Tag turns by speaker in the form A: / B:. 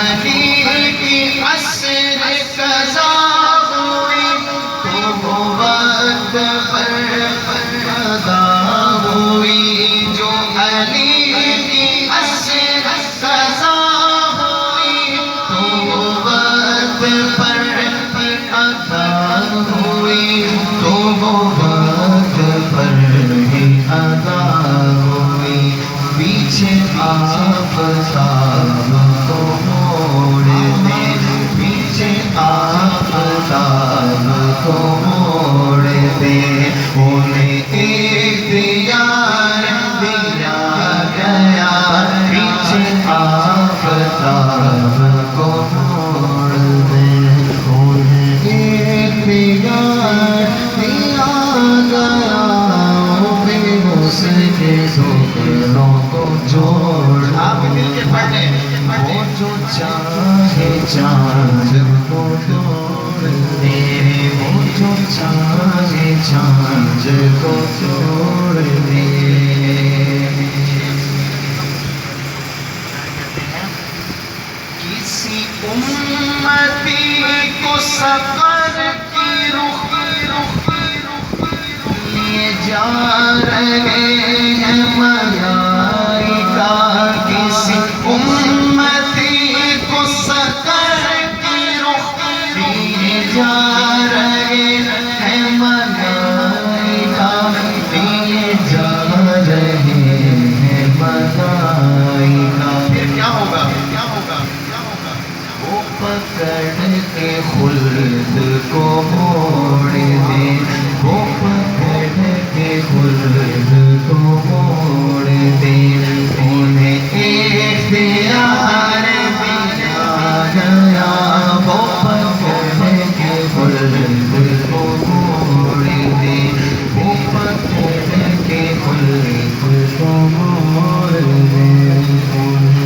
A: علی کی عصر قضا ہوئی تو وہ وقت پر ادا ہوئی، جو علی کی عصر قضا ہوئی تو وہ وقت پر ادا ہوئی، تو وہ وقت پر ہی ادا ہوئی۔ پیچھے آفتاب کو موڑ دے، پیچھے آفتاب کو موڑ دے، انہیں اختیار دیا گیا، پیچھے آفتاب کو موڑ دے، انہیں اختیار دیا گیا، اس کے ٹکڑوں کو جوڑ وہ جو چاہے چاند کو توڑ دے، وہ جو چاہے چاند کو توڑ دے۔ کسی امتی کو سفر کی رخ لیے جا رہے ہیں ملائکہ، کسی امتی کو سفر کی رخ لیے جا رہے ہیں ملائکہ، لیے جا رہے ہیں ملائکہ۔ پھر کیا ہوگا؟ وہ پکڑ کے خلد کو موڑ دے، وہ پکڑ کے خلد کو موڑ دے، انہیں اختیار دیا گیا، وہ پکڑ کے خلد